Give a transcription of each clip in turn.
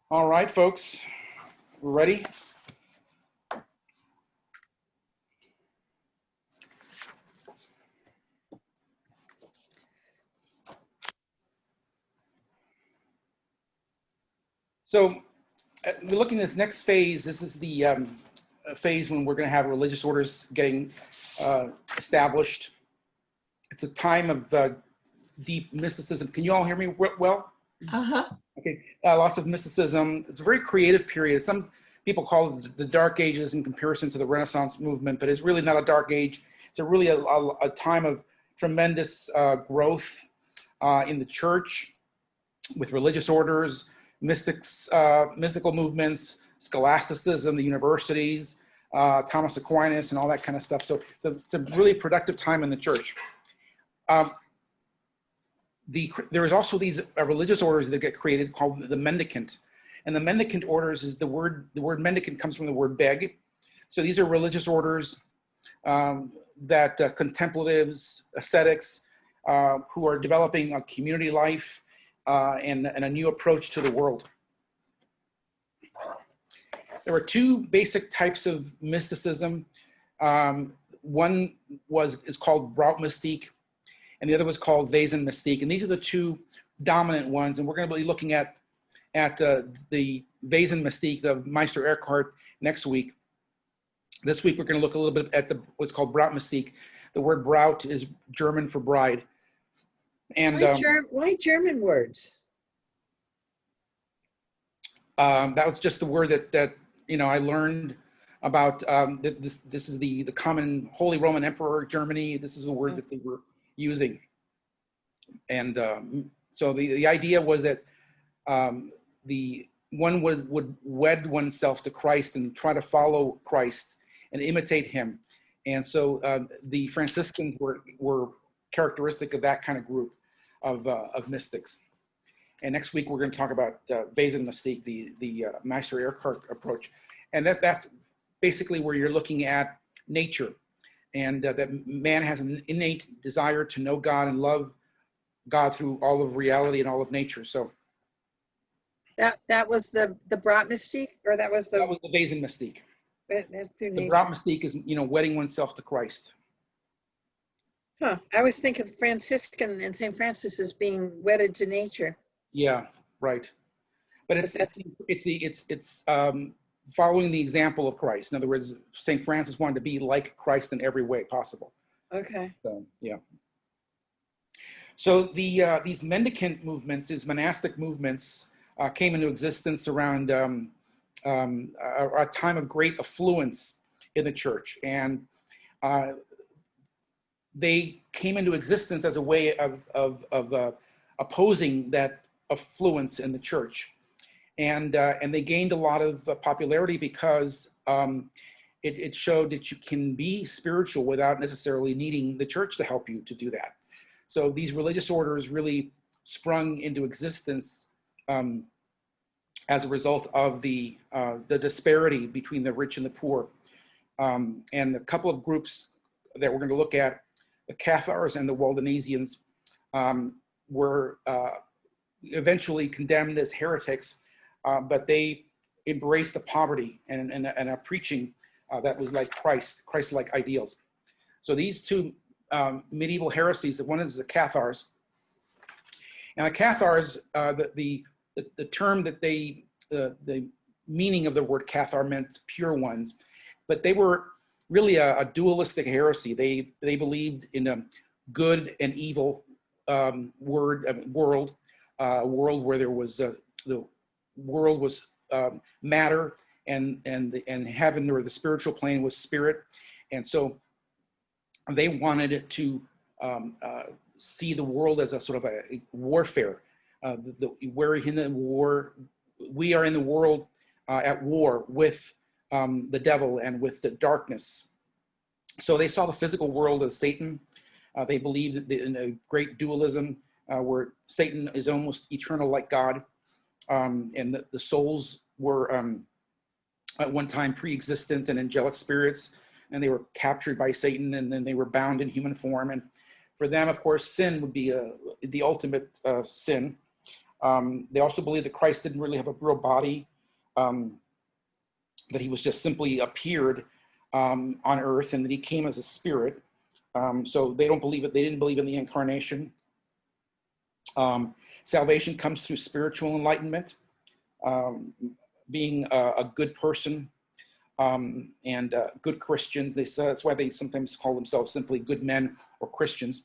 All right, folks, we're ready. So we're looking at this next phase. This is the phase when we're going to have religious orders getting established. It's a time of deep mysticism. Can you all hear me well? Uh-huh. Okay, lots of mysticism. It's a very creative period. Some people call it the Dark Ages in comparison to the Renaissance movement, but it's really not a dark age. It's really a time of tremendous growth in the church with religious orders, mystical movements, scholasticism, the universities, Thomas Aquinas, and all that kind of stuff. So it's a really productive time in the church. There is also these religious orders that get created called the mendicant. And the mendicant orders is the word mendicant comes from the word beg. So these are religious orders that contemplatives, ascetics, who are developing a community life and a new approach to the world. There were two basic types of mysticism. One is called Braut Mystique, and the other was called Wesen Mystique. And these are the two dominant ones. And we're going to be looking at the Wesen Mystique, the Meister Eckhart, next week. This week, we're going to look a little bit at what's called Braut Mystique. The word Braut is German for bride. And why German words? That was just the word that I learned about. This is the common Holy Roman Emperor Germany. This is the word that they were using. And so the idea was that the one would wed oneself to Christ and try to follow Christ and imitate him. And so the Franciscans were characteristic of that kind of group of mystics. And next week we're going to talk about Wesen Mystique, the Meister Eckhart approach. And that's basically where you're looking at nature, and that man has an innate desire to know God and love God through all of reality and all of nature. So that was the Braut Mystique, or that was the Wesen Mystique. That's through The nature. Braut Mystique is wedding oneself to Christ. Huh. I always think of Franciscan and St. Francis as being wedded to nature. Yeah, right. But it's following the example of Christ. In other words, St. Francis wanted to be like Christ in every way possible. Okay. So, yeah. So these mendicant movements, these monastic movements, came into existence around a time of great affluence in the church, and they came into existence as a way of opposing that affluence in the church, and they gained a lot of popularity because it showed that you can be spiritual without necessarily needing the church to help you to do that. So these religious orders really sprung into existence as a result of the disparity between the rich and the poor. And a couple of groups that we're going to look at, the Cathars and the Waldensians, were eventually condemned as heretics, but they embraced the poverty and a preaching that was like Christ-like ideals. So these two medieval heresies, one is the Cathars. Now the Cathars, the term that the meaning of the word Cathar meant pure ones, but they were really a dualistic heresy. They believed in a good and evil world, a world where there was the world was matter, and heaven, or the spiritual plane, was spirit. And so they wanted to see the world as a sort of a warfare. We're in the war. We are in the world at war with the devil and with the darkness. So they saw the physical world as Satan. They believed in a great dualism where Satan is almost eternal like God, and the souls were at one time pre-existent and angelic spirits, and they were captured by Satan, and then they were bound in human form. And for them, of course, sin would be the ultimate sin. They also believe that Christ didn't really have a real body, that he was just simply appeared on earth, and that he came as a spirit. So they don't believe it. They didn't believe in the incarnation. Salvation comes through spiritual enlightenment, being a good person, and good Christians. That's why they sometimes call themselves simply good men or Christians.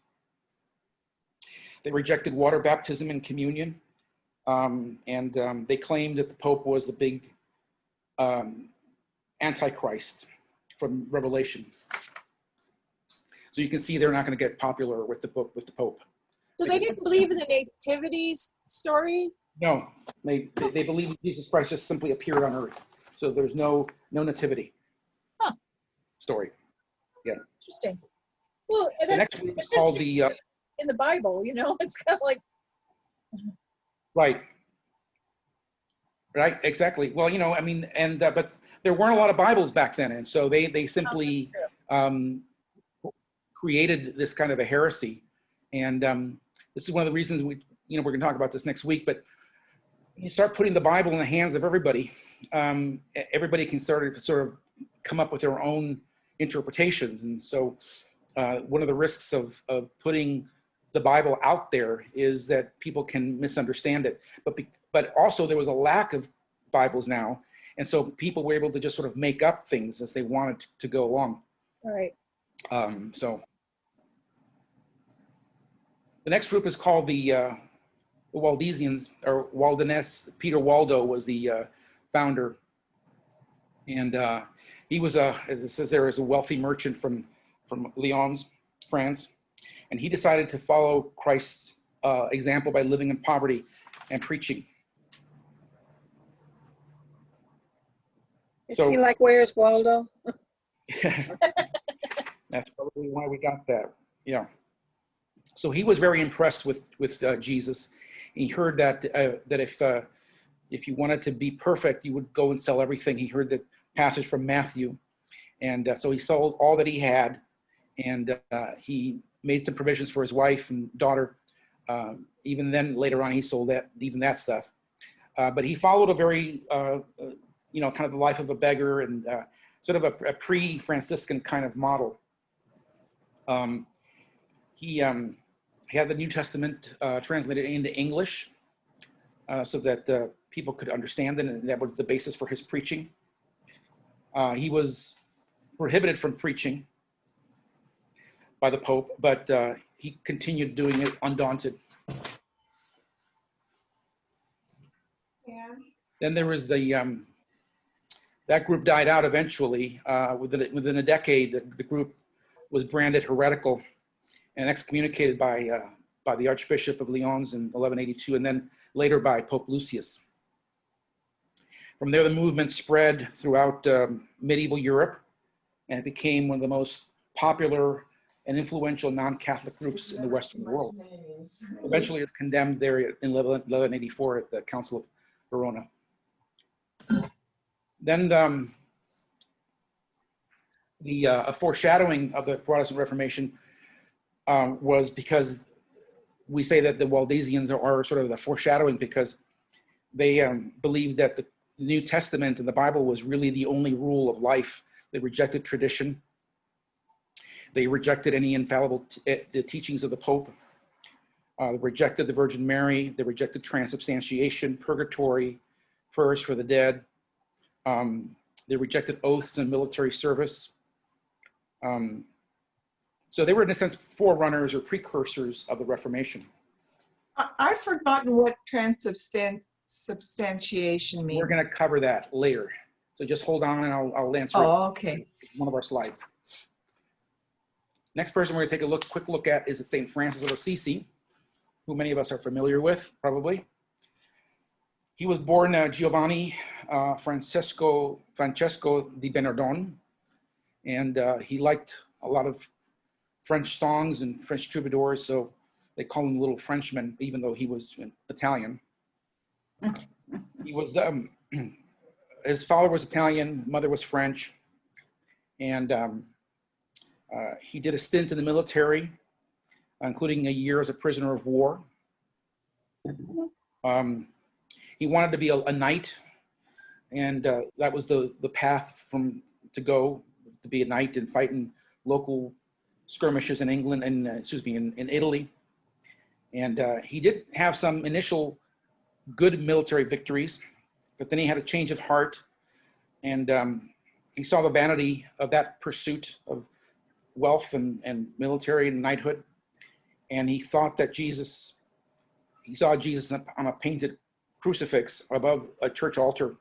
They rejected water baptism and communion, and they claimed that the Pope was the big Antichrist from Revelation. So you can see they're not going to get popular with the book, with the Pope. So they didn't believe in the nativities story? No, they believe Jesus Christ just simply appeared on earth. So there's no nativity story. Yeah. Interesting. Well, The that's next group is called the in the Bible, you know, it's kind of like. right, exactly. Well, you know, I mean, and but there weren't a lot of Bibles back then, and so they simply created this kind of a heresy, and this is one of the reasons we're going to talk about this next week. But you start putting the Bible in the hands of everybody, everybody can sort of come up with their own interpretations, and so one of the risks of putting the Bible out there is that people can misunderstand it. But also there was a lack of Bibles now, and so people were able to just sort of make up things as they wanted to go along. Right. So the next group is called the Waldensians, or Waldenses. Peter Waldo was the founder, and he was as it says there, is a wealthy merchant from Lyons, France, and he decided to follow Christ's example by living in poverty and preaching. Is he like Where's Waldo? That's probably why we got that. Yeah. So he was very impressed with Jesus. He heard that if you wanted to be perfect, you would go and sell everything. He heard the passage from Matthew, and so he sold all that he had, and he made some provisions for his wife and daughter. Even then, later on, he sold that stuff. But he followed a very kind of the life of a beggar, and sort of a pre-Franciscan kind of model. He had the New Testament translated into English so that people could understand it, and that was the basis for his preaching. He was prohibited from preaching by the Pope, but he continued doing it undaunted. Yeah. Then there was that group died out eventually. Within a decade, the group was branded heretical and excommunicated by the Archbishop of Lyons in 1182, and then later by Pope Lucius. From there, the movement spread throughout medieval Europe, and it became one of the most popular and influential non-Catholic groups in the Western world. Eventually, it was condemned there in 1184 at the Council of Verona. Then a foreshadowing of the Protestant Reformation was because we say that the Waldensians are sort of the foreshadowing, because they believed that the New Testament and the Bible was really the only rule of life. They rejected tradition. They rejected any infallible the teachings of the Pope. They rejected the Virgin Mary. They rejected transubstantiation, purgatory, prayers for the dead. They rejected oaths and military service. So they were, in a sense, forerunners or precursors of the Reformation. I've forgotten what transubstantiation means. We're going to cover that later. So just hold on, and I'll answer okay. one of our slides. Next person we're going to take a quick look at is St. Francis of Assisi, who many of us are familiar with, probably. He was born Giovanni Francesco di Bernardone, and he liked a lot of French songs and French troubadours, so they call him Little Frenchman, even though he was Italian. He was his father was Italian, mother was French, and he did a stint in the military, including a year as a prisoner of war. He wanted to be a knight, and that was the path to go to be a knight and fight in local skirmishes in England and in Italy. And he did have some initial good military victories, but then he had a change of heart, and he saw the vanity of that pursuit of wealth and military and knighthood, and he thought that he saw Jesus on a painted crucifix above a church altar,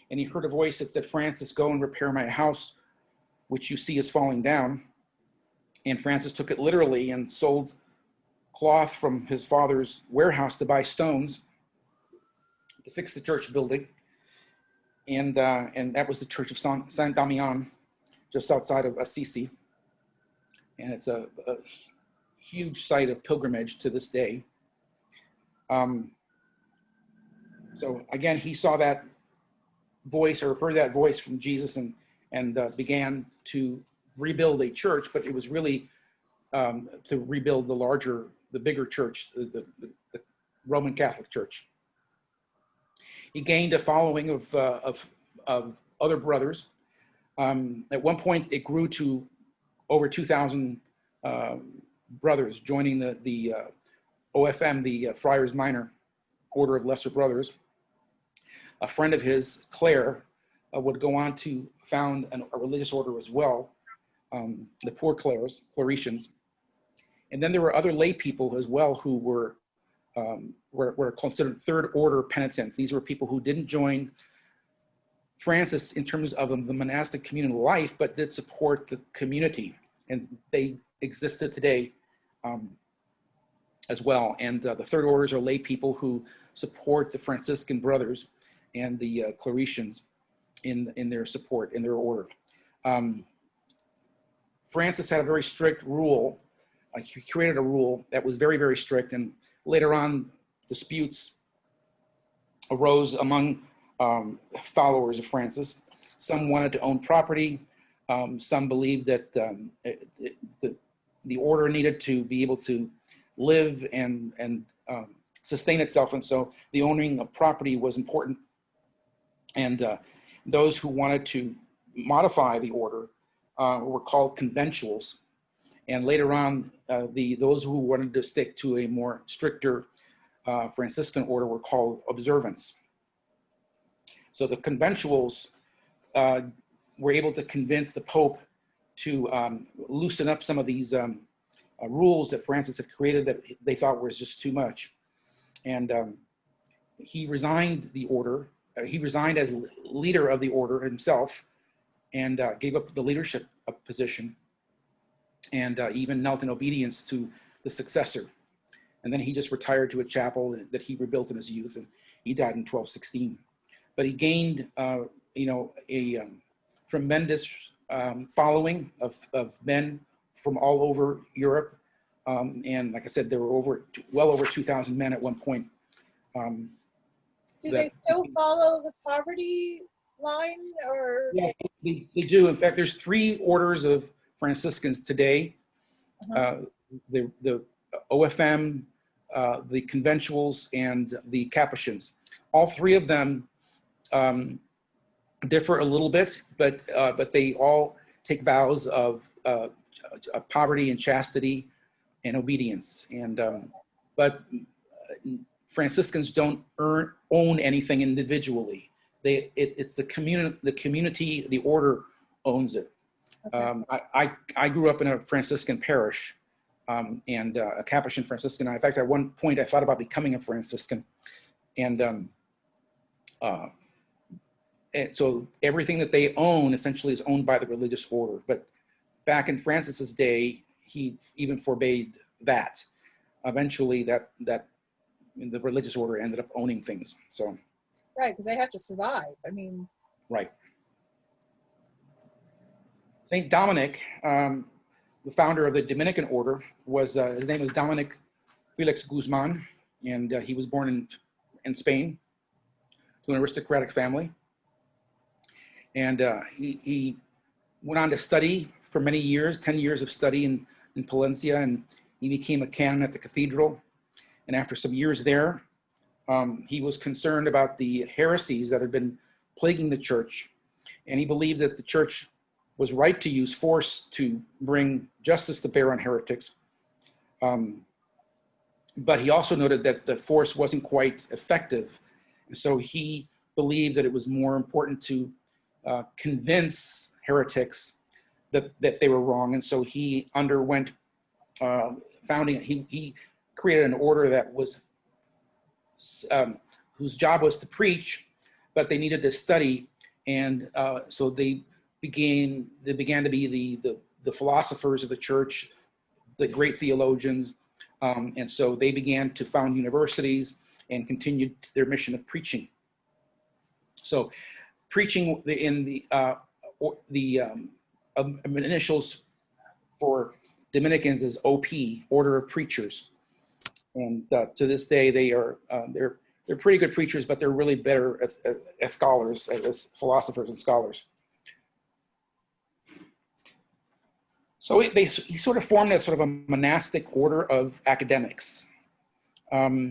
and he heard a voice that said, "Francis, go and repair my house, which you see is falling down." And Francis took it literally and sold cloth from his father's warehouse to buy stones to fix the church building. And that was the Church of Saint Damian, just outside of Assisi. And it's a huge site of pilgrimage to this day. So again, he saw that voice or heard that voice from Jesus and began to rebuild a church, but it was really to rebuild the bigger church, the Roman Catholic Church. He gained a following of other brothers. At one point, it grew to over 2,000 brothers joining the OFM, the Friars Minor Order of Lesser Brothers. A friend of his, Clare, would go on to found a religious order as well, the Poor Clares, Claretians. And then there were other lay people as well who were considered third order penitents. These were people who didn't join Francis in terms of the monastic communal life, but did support the community. And they existed today as well. And the third orders are lay people who support the Franciscan brothers and the Claretians in their support, in their order. Francis had a very strict rule. He created a rule that was very, very strict, and later on disputes arose among followers of Francis. Some wanted to own property. Some believed that the order needed to be able to live and sustain itself, and so the owning of property was important. And those who wanted to modify the order were called conventuals. And later on, those who wanted to stick to a more stricter Franciscan order were called observants. So the conventuals were able to convince the Pope to loosen up some of these rules that Francis had created that they thought was just too much. And he resigned the order. He resigned as leader of the order himself and gave up the leadership position and even knelt in obedience to the successor. And then he just retired to a chapel that he rebuilt in his youth, and he died in 1216. But he gained, a tremendous following of men from all over Europe. And like I said, there were well over 2,000 men at one point. Do they still follow the poverty line, or? Yeah, they do. In fact, there's 3 orders of Franciscans today. The OFM, the Conventuals, and the Capuchins. All 3 of them differ a little bit, but they all take vows of poverty and chastity and obedience. And but Franciscans don't own anything individually. It's the community, the order owns it. Okay. I grew up in a Franciscan parish and a Capuchin Franciscan. In fact, at one point I thought about becoming a Franciscan. And so everything that they own essentially is owned by the religious order. But back in Francis's day, he even forbade that. Eventually the religious order ended up owning things. So. Right, because they have to survive. I mean. Right. Saint Dominic, the founder of the Dominican order, his name was Dominic Felix Guzman, and he was born in Spain to an aristocratic family. And he went on to study for many years, 10 years of study in Palencia, and he became a canon at the cathedral. And after some years there, He was concerned about the heresies that had been plaguing the church, and he believed that the church was right to use force to bring justice to bear on heretics. But he also noted that the force wasn't quite effective. And so he believed that it was more important to convince heretics that they were wrong. And so he underwent he created an order that was, whose job was to preach, but they needed to study. And so they began to be the philosophers of the church, the great theologians. And so they began to found universities and continued their mission of preaching. So preaching in the initials for Dominicans is OP, Order of Preachers. And to this day, they're pretty good preachers, but they're really better as scholars, as philosophers and scholars. So he sort of formed a sort of a monastic order of academics. As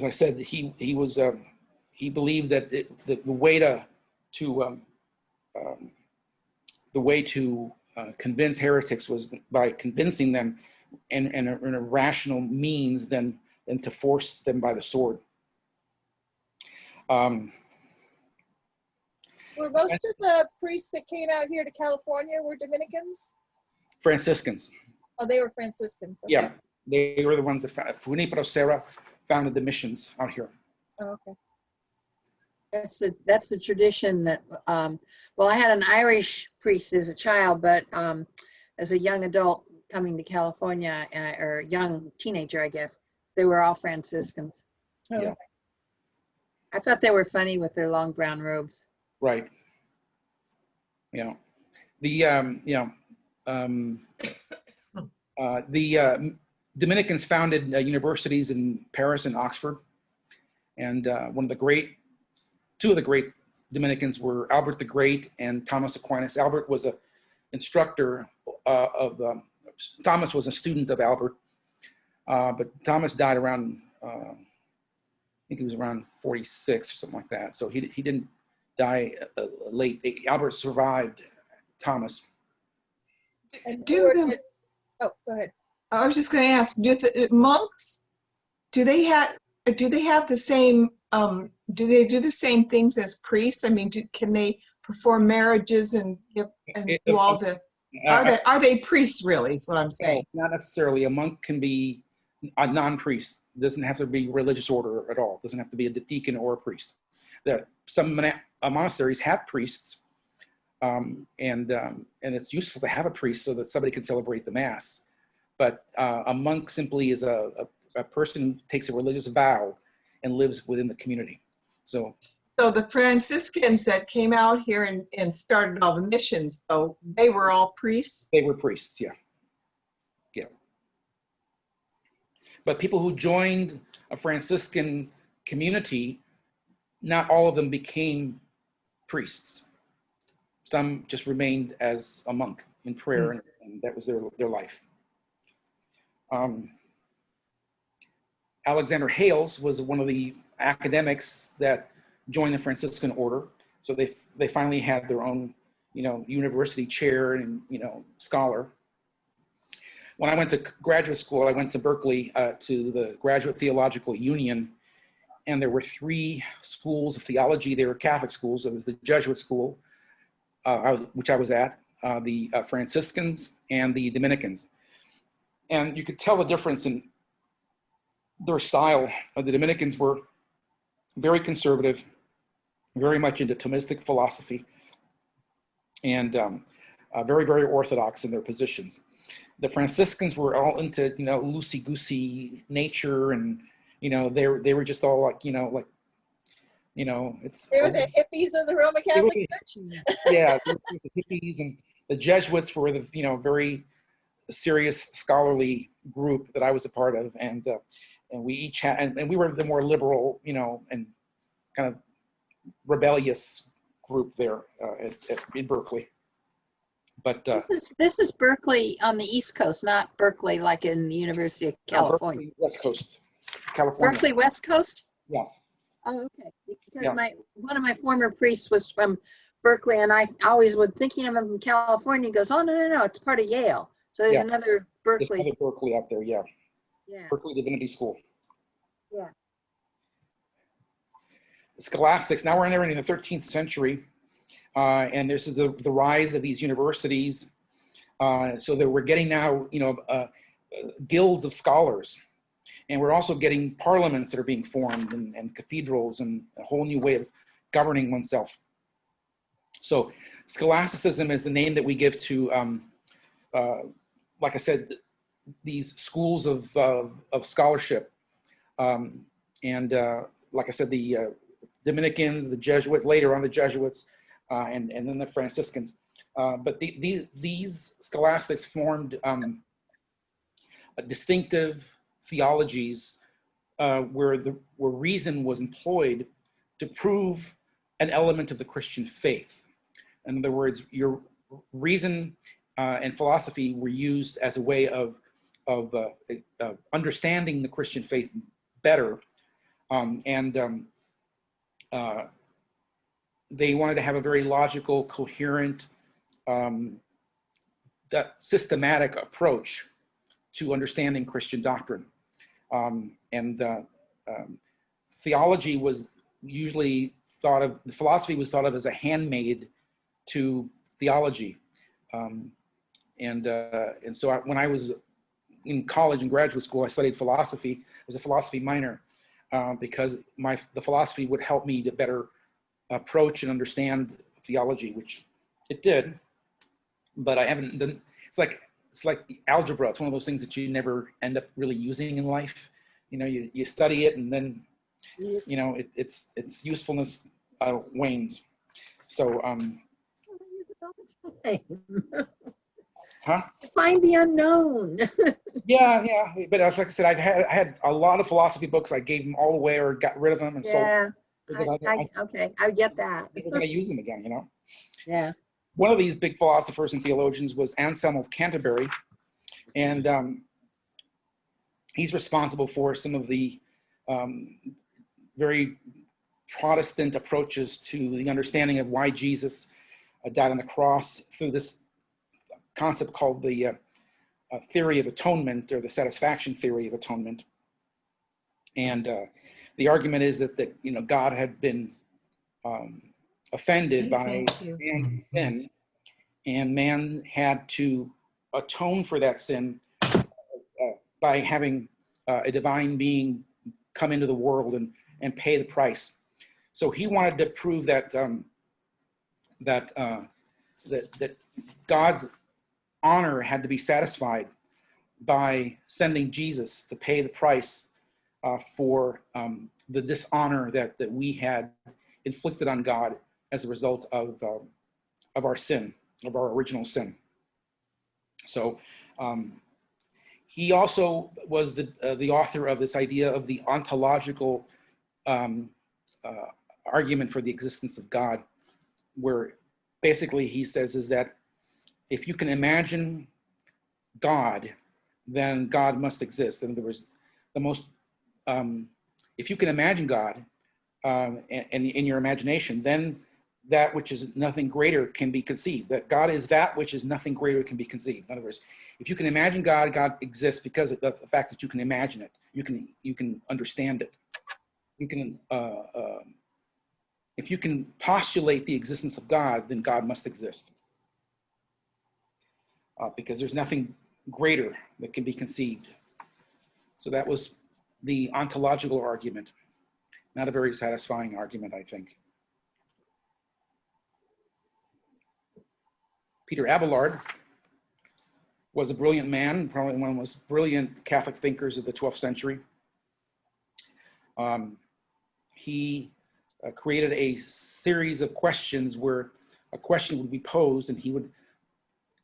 I said, he believed that the way to convince heretics was by convincing them in a rational means than to force them by the sword. Were most of the priests that came out here to California were Dominicans? Franciscans. Oh, they were Franciscans. Okay. Yeah, they were the ones that Junipero Serra founded the missions out here. Oh, okay. That's the tradition that, well, I had an Irish priest as a child, but as a young adult coming to California, or young teenager, I guess, they were all Franciscans. Oh, Yeah. okay. I thought they were funny with their long brown robes. Right. The Dominicans founded universities in Paris and Oxford, and two of the great Dominicans were Albert the Great and Thomas Aquinas. Albert was an instructor Thomas was a student of Albert, but Thomas died around, I think he was around 46 or something like that. So he didn't die late. Albert survived Thomas. And Do were the- it- oh, go ahead. I was just going to ask, do the monks, do they have the same, do they do the same things as priests? I mean, can they perform marriages and do all the, are they priests really, is what I'm saying? Not necessarily. A monk can be a non-priest. Doesn't have to be religious order at all. Doesn't have to be a deacon or a priest. Some monasteries have priests, and it's useful to have a priest so that somebody can celebrate the mass. But a monk simply is a person who takes a religious vow and lives within the community. So the Franciscans that came out here and started all the missions, so they were all priests? they were priests, yeah. Yeah. But people who joined a Franciscan community, not all of them became priests. Some just remained as a monk in prayer, and that was their life. Alexander Hales was one of the academics that joined the Franciscan order. So they finally had their own, university chair and, scholar. When I went to graduate school, I went to Berkeley to the Graduate Theological Union, and there were 3 schools of theology. They were Catholic schools. It was the Jesuit school, which I was at, the Franciscans, and the Dominicans. And you could tell the difference in their style. The Dominicans were very conservative, very much into Thomistic philosophy, and very, very orthodox in their positions. The Franciscans were all into, loosey-goosey nature, and, they were just all like, it's. They were the hippies of the Roman Catholic Church. Yeah, the hippies, and the Jesuits were the, very serious scholarly group that I was a part of, and we each had, and we were the more liberal, and kind of rebellious group there in Berkeley. But This is Berkeley on the East Coast, not Berkeley like in the University of California. Berkeley, West Coast. California. Berkeley West Coast? Yeah. Oh, okay. Because Yeah. one of my former priests was from Berkeley, and I always would thinking of him from California. He goes, "Oh, no, it's part of Yale." So there's Yeah. another There's Berkeley. another Berkeley out there, yeah. Yeah, Berkeley Divinity School. yeah. Scholastics, now we're entering the 13th century, and this is the rise of these universities. So that we're getting now, guilds of scholars. And we're also getting parliaments that are being formed and cathedrals and a whole new way of governing oneself. So scholasticism is the name that we give to, like I said, these schools of scholarship. Like I said, the Dominicans, the Jesuits, later on the Jesuits, and then the Franciscans. But these scholastics formed distinctive theologies where reason was employed to prove an element of the Christian faith. In other words, your reason and philosophy were used as a way of understanding the Christian faith better, they wanted to have a very logical, coherent, systematic approach to understanding Christian doctrine. Theology was usually thought of, the philosophy was thought of as a handmaid to theology. So when I was in college and graduate school, I studied philosophy. I was a philosophy minor because the philosophy would help me to better approach and understand theology, which it did, but I haven't done, it's like algebra. It's one of those things that you never end up really using in life. You study it and then, its usefulness wanes. So, huh? Find the unknown. Yeah. But like I said, I had a lot of philosophy books. I gave them all away or got rid of them and sold Yeah. them because Okay, I get that. never going to use them again. Yeah. One of these big philosophers and theologians was Anselm of Canterbury, and he's responsible for some of the very Protestant approaches to the understanding of why Jesus died on the cross through this concept called the theory of atonement, or the satisfaction theory of atonement. And the argument is that God had been offended by man's sin, and man had to atone for that sin by having a divine being come into the world and pay the price. So he wanted to prove that that God's honor had to be satisfied by sending Jesus to pay the price for the dishonor that we had inflicted on God as a result of our sin, of our original sin. So he also was the author of this idea of the ontological argument for the existence of God, where basically he says is that if you can imagine God, then God must exist. In other words, if you can imagine God and in your imagination, then that which is nothing greater can be conceived. That God is that which is nothing greater can be conceived. In other words, if you can imagine God, God exists because of the fact that you can imagine it. You can understand it. You can if you can postulate the existence of God, then God must exist. Because there's nothing greater that can be conceived. So that was the ontological argument. Not a very satisfying argument, I think. Peter Abelard was a brilliant man, probably one of the most brilliant Catholic thinkers of the 12th century. He created a series of questions where a question would be posed and he would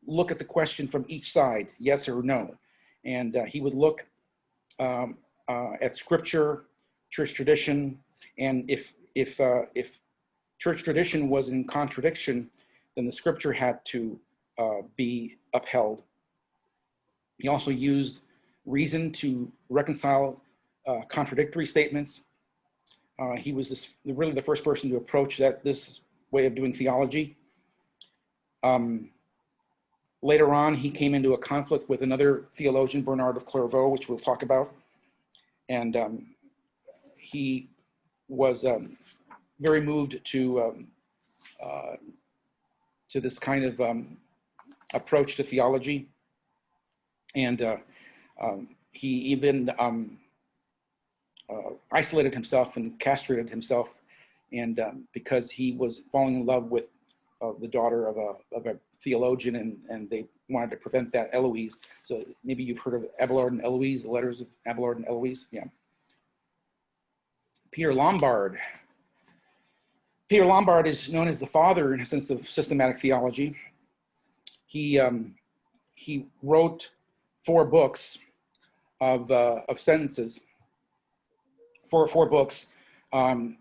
look at the question from each side, yes or no. And he would look at scripture, church tradition, and if church tradition was in contradiction, then the scripture had to be upheld. He also used reason to reconcile contradictory statements. He was really the first person to approach this way of doing theology. Later on, he came into a conflict with another theologian, Bernard of Clairvaux, which we'll talk about. And he was very moved to this kind of approach to theology. And he even isolated himself and castrated himself, and because he was falling in love with the daughter of a theologian, and they wanted to prevent that, Eloise. So maybe you've heard of Abelard and Eloise, the letters of Abelard and Eloise, yeah. Peter Lombard. Peter Lombard is known as the father, in a sense, of systematic theology. He wrote 4 books of sentences, four books, and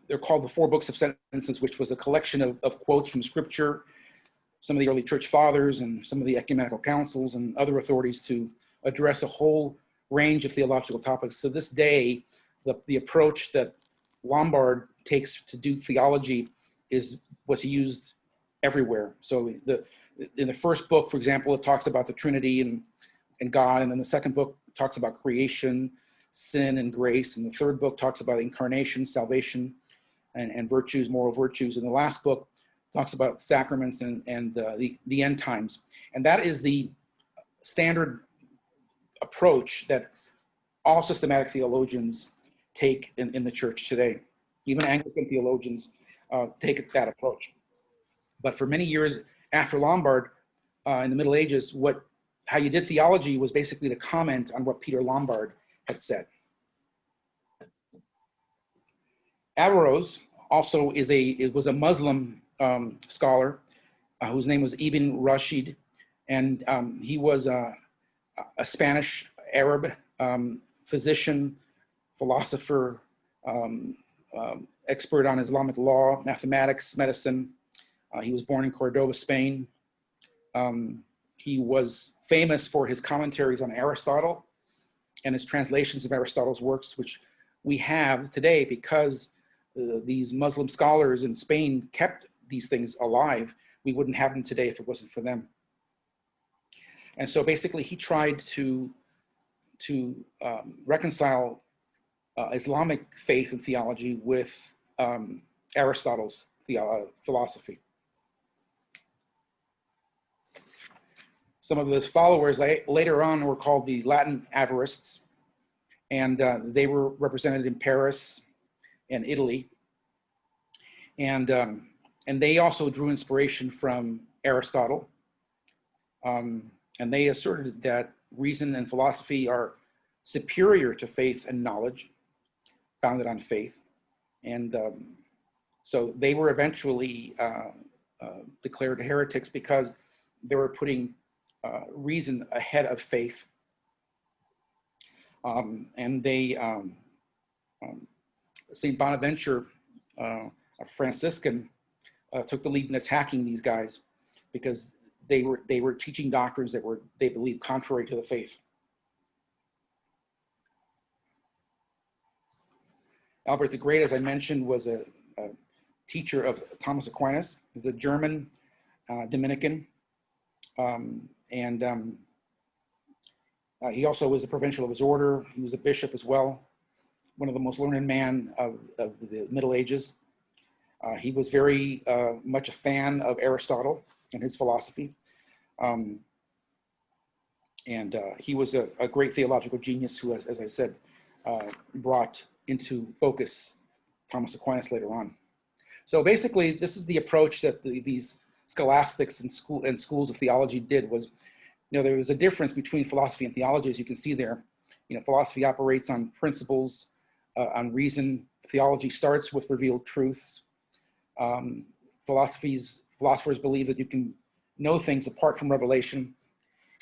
they're called the 4 Books of Sentences, which was a collection of quotes from Scripture, some of the early church fathers, and some of the ecumenical councils and other authorities to address a whole range of theological topics. To this day, the approach that Lombard takes to do theology is what's used everywhere. So in the first book, for example, it talks about the Trinity and God, and then the second book talks about creation, sin, and grace, and the third book talks about incarnation, salvation, and virtues, moral virtues, and the last book talks about sacraments and the end times. And that is the standard approach that all systematic theologians take in the church today. Even Anglican theologians take that approach. But for many years after Lombard, in the Middle Ages, how you did theology was basically to comment on what Peter Lombard had said. Averroes also was a Muslim scholar whose name was Ibn Rashid, and he was a Spanish Arab physician, philosopher, expert on Islamic law, mathematics, medicine. He was born in Cordoba, Spain. He was famous for his commentaries on Aristotle and his translations of Aristotle's works, which we have today because these Muslim scholars in Spain kept these things alive. We wouldn't have them today if it wasn't for them. And so basically he tried to reconcile Islamic faith and theology with Aristotle's philosophy. Some of his followers later on were called the Latin Avarists, and they were represented in Paris and Italy. And they also drew inspiration from Aristotle. And they asserted that reason and philosophy are superior to faith and knowledge, founded on faith. And so they were eventually declared heretics because they were putting reason ahead of faith. And they, St. Bonaventure, a Franciscan, took the lead in attacking these guys because they were teaching doctrines that were, they believed, contrary to the faith. Albert the Great, as I mentioned, was a teacher of Thomas Aquinas. He's a German Dominican. He also was a provincial of his order. He was a bishop as well, one of the most learned men of the Middle Ages. He was very much a fan of Aristotle and his philosophy. He was a great theological genius who, as I said, brought into focus Thomas Aquinas later on. So basically, this is the approach that these scholastics and schools of theology did. Was, there was a difference between philosophy and theology, as you can see there. Philosophy operates on principles, on reason. Theology starts with revealed truths. Philosophers believe that you can know things apart from revelation,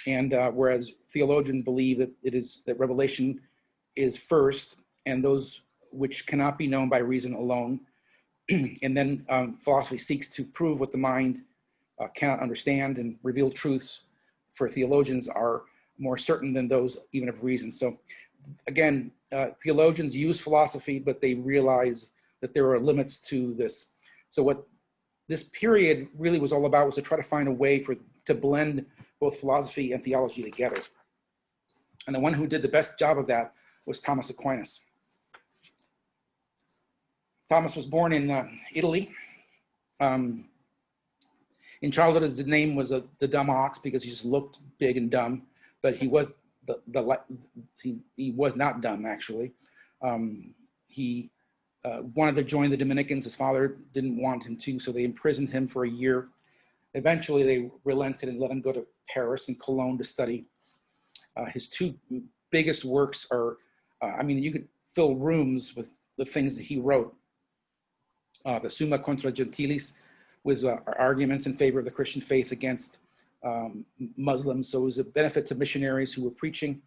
and whereas theologians believe that revelation is first, and those which cannot be known by reason alone. And then philosophy seeks to prove what the mind cannot understand, and revealed truths for theologians are more certain than those even of reason. So again, theologians use philosophy, but they realize that there are limits to this. So what this period really was all about was to try to find a way to blend both philosophy and theology together. And the one who did the best job of that was Thomas Aquinas. Thomas was born in Italy. In childhood, his name was the dumb ox because he just looked big and dumb, but he was he was not dumb actually. He wanted to join the Dominicans. His father didn't want him to, so they imprisoned him for a year. Eventually, they relented and let him go to Paris and Cologne to study. His two biggest works are, I mean, you could fill rooms with the things that he wrote. The Summa Contra Gentilis was arguments in favor of the Christian faith against Muslims. So it was a benefit to missionaries who were preaching.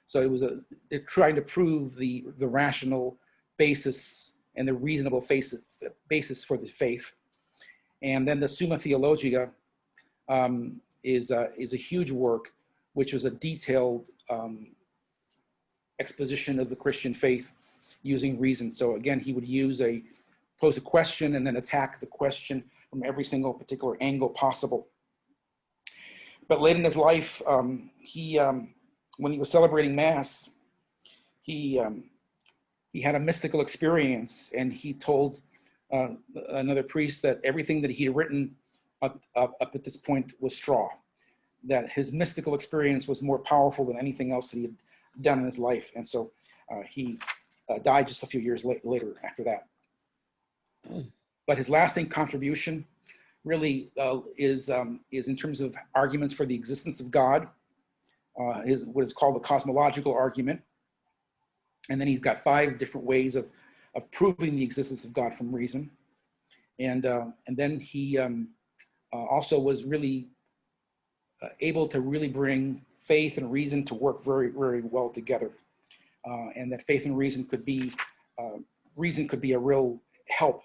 So it was they're trying to prove the rational basis and the reasonable basis for the faith. And then the Summa Theologia is a huge work, which was a detailed exposition of the Christian faith using reason. So again, he would pose a question and then attack the question from every single particular angle possible. But late in his life, when he was celebrating Mass, he had a mystical experience, and he told another priest that everything that he had written up at this point was straw, that his mystical experience was more powerful than anything else that he had done in his life. And so he died just a few years later after that. But his lasting contribution really is in terms of arguments for the existence of God, is what is called the cosmological argument. And then he's got 5 different ways of proving the existence of God from reason. And then he also was really able to really bring faith and reason to work very, very well together. And that faith and reason could be a real help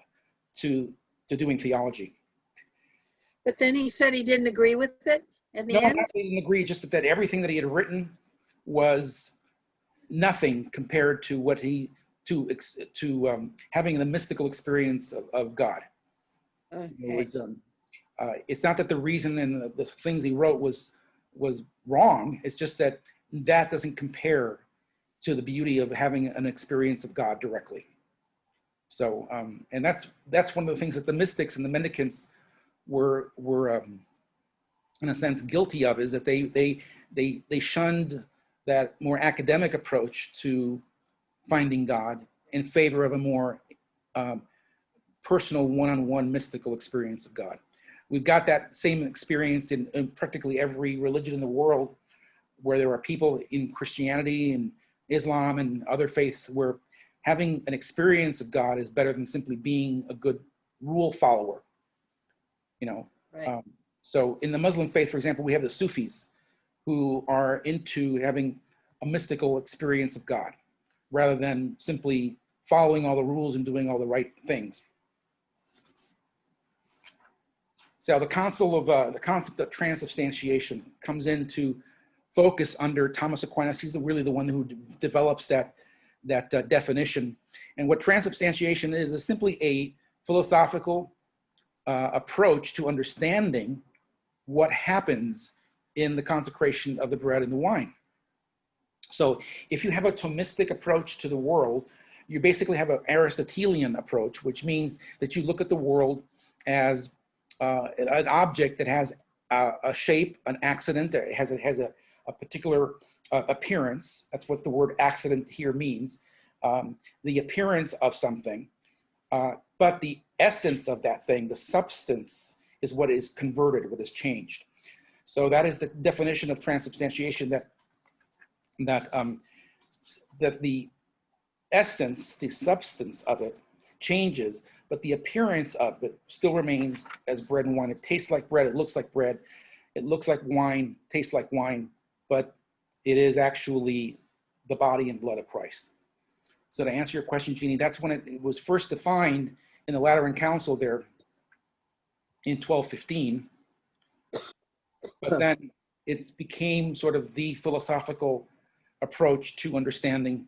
to doing theology. But then he said he didn't agree with it in the No, end? not that he didn't agree, just that everything that he had written was nothing compared to what having the mystical experience of God. Okay. It's not that the reason and the things he wrote was wrong. It's just that doesn't compare to the beauty of having an experience of God directly. So, and that's one of the things that the mystics and the mendicants were in a sense guilty of, is that they shunned that more academic approach to finding God in favor of a more personal, one-on-one mystical experience of God. We've got that same experience in practically every religion in the world, where there are people in Christianity and Islam and other faiths where having an experience of God is better than simply being a good rule follower. Right. So in the Muslim faith, for example, we have the Sufis, who are into having a mystical experience of God, rather than simply following all the rules and doing all the right things. So the concept of transubstantiation comes into focus under Thomas Aquinas. He's really the one who develops that definition. And what transubstantiation is simply a philosophical approach to understanding what happens in the consecration of the bread and the wine. So if you have a Thomistic approach to the world, you basically have an Aristotelian approach, which means that you look at the world as an object that has a shape, an accident, that has a particular appearance. That's what the word accident here means. The appearance of something, but the essence of that thing, the substance, is what is converted, what is changed. So that is the definition of transubstantiation, that the essence, the substance of it changes, but the appearance of it still remains as bread and wine. It tastes like bread, it looks like bread, it looks like wine, tastes like wine, but it is actually the body and blood of Christ. So to answer your question, Jeannie, that's when it was first defined in the Lateran Council there in 1215. But then it became sort of the philosophical approach to understanding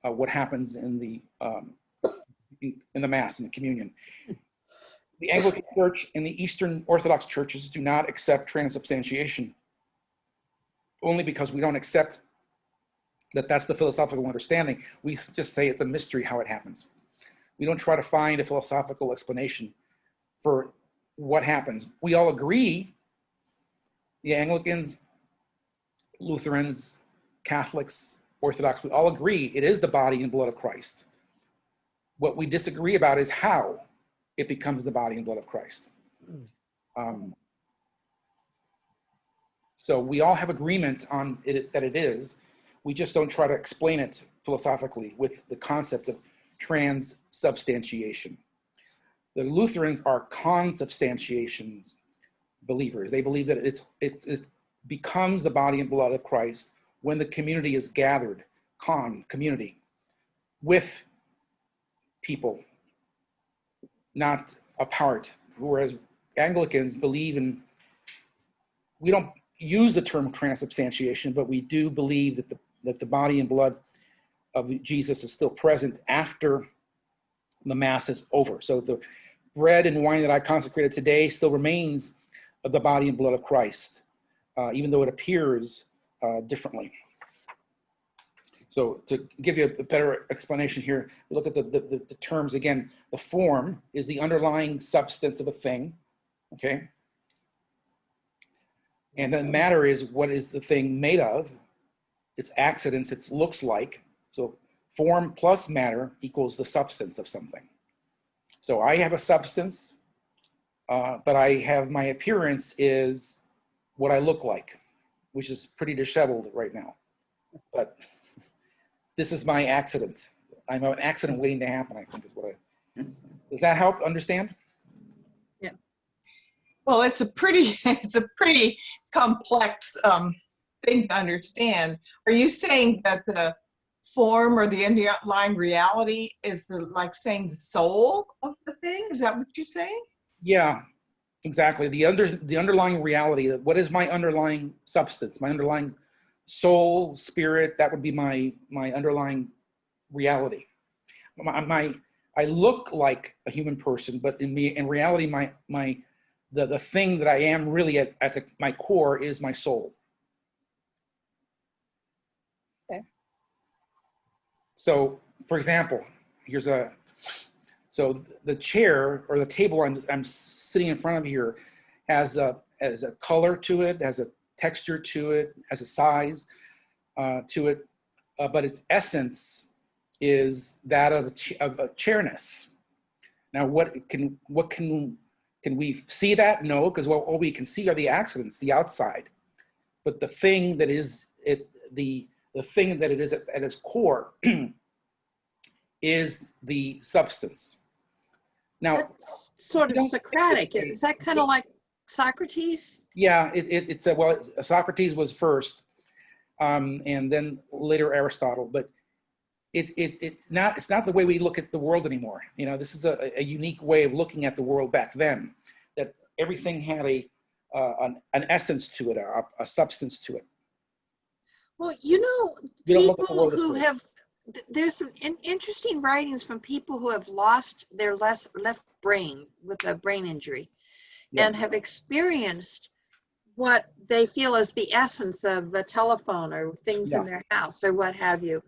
what happens in the Mass, in the communion. The Anglican Church and the Eastern Orthodox churches do not accept transubstantiation, only because we don't accept that that's the philosophical understanding. We just say it's a mystery how it happens. We don't try to find a philosophical explanation for what happens. We all agree, the Anglicans, Lutherans, Catholics, Orthodox, we all agree it is the body and blood of Christ. What we disagree about is how it becomes the body and blood of Christ. So we all have agreement on it, that it is. We just don't try to explain it philosophically with the concept of transubstantiation. The Lutherans are consubstantiation believers. They believe that it becomes the body and blood of Christ when the community is gathered, community, with people, not apart. Whereas Anglicans believe in, we don't use the term transubstantiation, but we do believe that the body and blood of Jesus is still present after the Mass is over. So the bread and wine that I consecrated today still remains of the body and blood of Christ, even though it appears differently. So to give you a better explanation here, look at the terms again. The form is the underlying substance of a thing, okay? And then matter is what is the thing made of. It's accidents, it looks like. So form plus matter equals the substance of something. So I have a substance, but I have, my appearance is what I look like, which is pretty disheveled right now. But this is my accident. I'm an accident waiting to happen, I think is what does that help understand? Yeah. Well, it's a pretty complex thing to understand. Are you saying that the form or the underlying reality is like saying the soul of the thing? Is that what you're saying? Yeah, exactly. The underlying reality, what is my underlying substance, my underlying soul, spirit, that would be my underlying reality. I look like a human person, but in reality, the thing that I am really at my core is my soul. Okay. So, for example, so the chair or the table I'm sitting in front of here has a color to it, has a texture to it, has a size to it, but its essence is that of a chairness. Now, can we see that? No, because all we can see are the accidents, the outside. But the thing that is the thing that it is at its core is the substance. Now, That's sort of Socratic. Is that kind of like Socrates? yeah, well, Socrates was first, and then later Aristotle. But it's not the way we look at the world anymore. You know, this is a unique way of looking at the world back then. That everything had an essence to it, a substance to it. Well, you know, We don't look at the people world this who way. have, there's some interesting writings from people who have lost their left brain with a brain injury Yeah. and have experienced what they feel is the essence of a telephone or things in their house or what have you.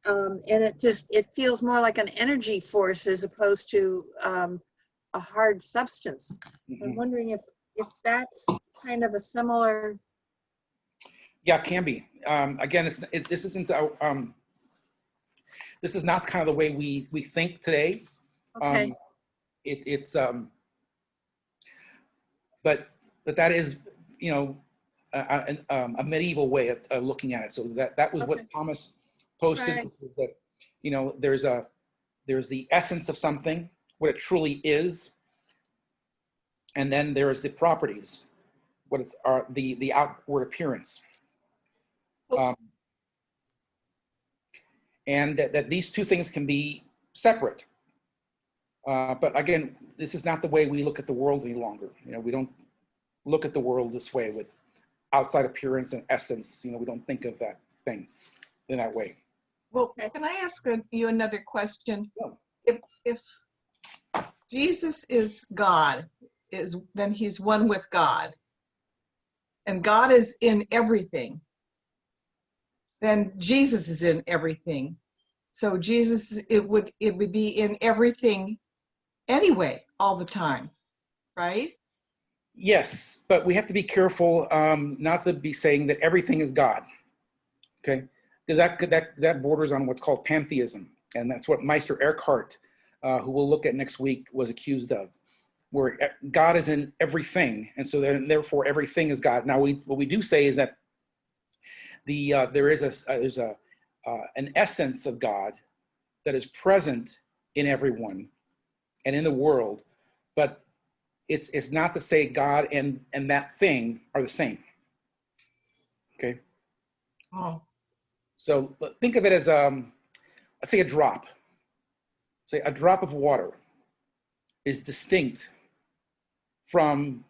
And it feels more like an energy force as opposed to a hard substance. I'm wondering if that's kind of a similar. Yeah, it can be. Again, this isn't. This is not kind of the way we think today. Okay. But that is, you know, a medieval way of looking at it. So that was what Thomas posted. Right. That, you know, there's the essence of something, what it truly is, and then there's the properties, what are the outward appearance. And that these two things can be separate. But again, this is not the way we look at the world any longer. You know, we don't look at the world this way with outside appearance and essence. You know, we don't think of that thing in that way. Well, Okay. can I ask you another question? Sure. If Jesus is God, then he's one with God, and God is in everything, then Jesus is in everything. So Jesus, it would be in everything anyway, all the time, right? Yes, but we have to be careful not to be saying that everything is God. Okay, because that borders on what's called pantheism, and that's what Meister Eckhart, who we'll look at next week, was accused of, where God is in everything, and so then therefore everything is God. Now, what we do say is that there is an essence of God that is present in everyone and in the world, but it's not to say God and that thing are the same. Okay, Oh, so think of it as let's say a drop. Say a drop of water is distinct from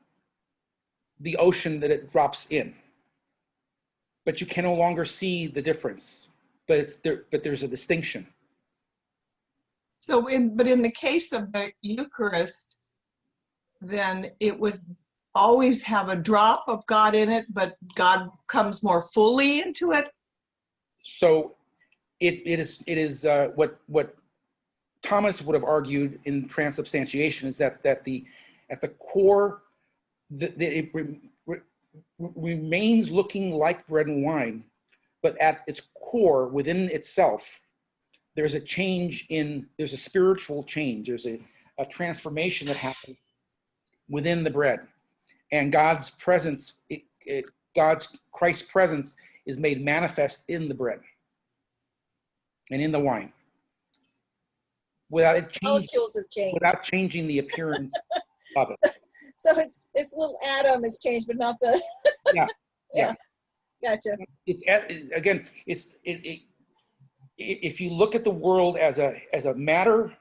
the ocean that it drops in, but you can no longer see the difference. But there's a distinction. so but in the case of the Eucharist, then it would always have a drop of God in it, but God comes more fully into it. So it is what Thomas would have argued in transubstantiation is that at the core it remains looking like bread and wine, but at its core within itself there's a spiritual change. There's a transformation that happens within the bread, and God's presence, Christ's presence is made manifest in the bread and in the wine without Molecules have changed. changing the appearance of it. So it's little atom has changed, but not the. Yeah. Yeah. Gotcha. If you look at the world as matter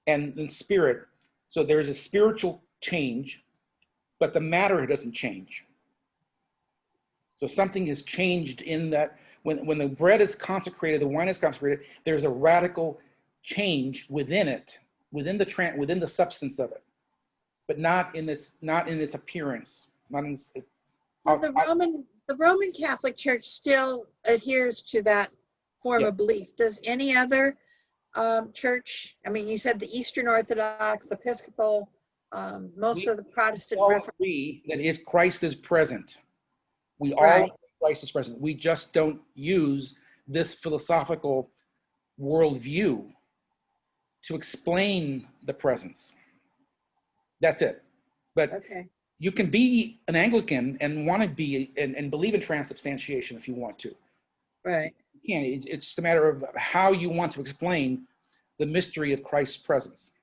and spirit, so there's a spiritual change, but the matter doesn't change. So something has changed in that when the bread is consecrated, the wine is consecrated, there's a radical change within it, within the substance of it, but not in its appearance, not in its, Well, the Roman Catholic Church still adheres to that form Yeah. of belief. Does any other church, I mean, you said the Eastern Orthodox, Episcopal, most of the Protestant all Reform. agree that Christ is present. We all Right. agree Christ is present. We just don't use this philosophical worldview to explain the presence. That's it. But Okay. you can be an Anglican and want to be and believe in transubstantiation if you want to. Right. You can. It's just a matter of how you want to explain the mystery of Christ's presence.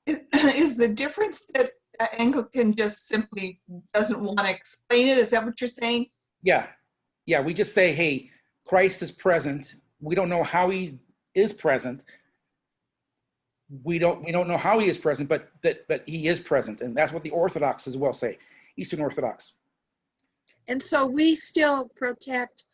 Is the difference that Anglican just simply doesn't want to explain it? Is that what you're saying? Yeah. We just say, hey, Christ is present. We don't know how he is present. We don't know how he is present, but he is present, and that's what the Orthodox as well say, Eastern Orthodox. And so we still protect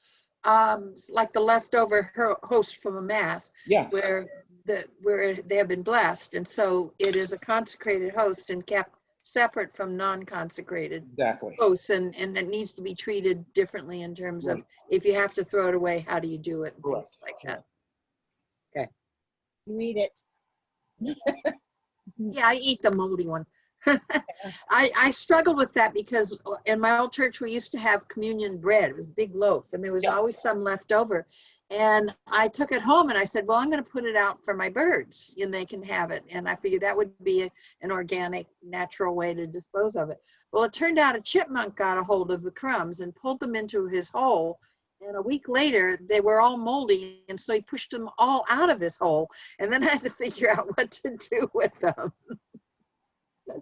like the leftover host from a mass Yeah. where they have been blessed. And so it is a consecrated host and kept separate from non-consecrated Exactly. hosts, and it needs to be treated differently in terms of Right. if you have to throw it away, how do you do it, and things Correct. like that. You eat it. Yeah, I eat the moldy one. I struggled with that because in my old church, we used to have communion bread. It was a big loaf, and there was Yeah. always some left over. And I took it home and I said, well, I'm going to put it out for my birds and they can have it. And I figured that would be an organic, natural way to dispose of it. Well, it turned out a chipmunk got a hold of the crumbs and pulled them into his hole. And a week later, they were all moldy. And so he pushed them all out of his hole. And then I had to figure out what to do with them.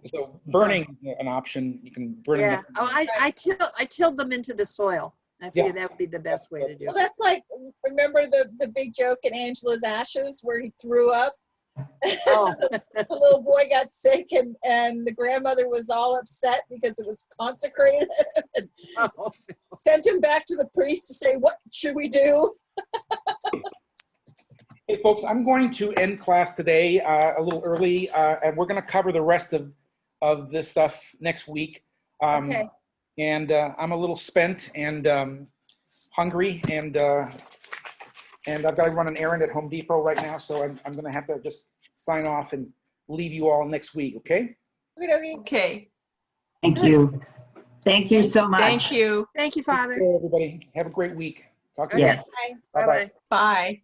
So burning is an option. You can burn Yeah. them. Oh, I tilled them into the soil. I figured that would be the best way to do Well, it. that's like, remember the big joke in Angela's Ashes where he threw up Oh, The little boy got sick and the grandmother was all upset because it was consecrated and oh. sent him back to the priest to say, what should we do? Hey, folks, I'm going to end class today a little early, and we're going to cover the rest of this stuff next week. Okay. And I'm a little spent and hungry, and I've got to run an errand at Home Depot right now, so I'm going to have to just sign off and leave you all next week, okay? Okay. Okay, Thank you. Thank you so much. thank you. Thank you, Father. Okay, everybody, have a great week. Talk to you. Yes. Okay, Bye-bye. bye-bye. Bye.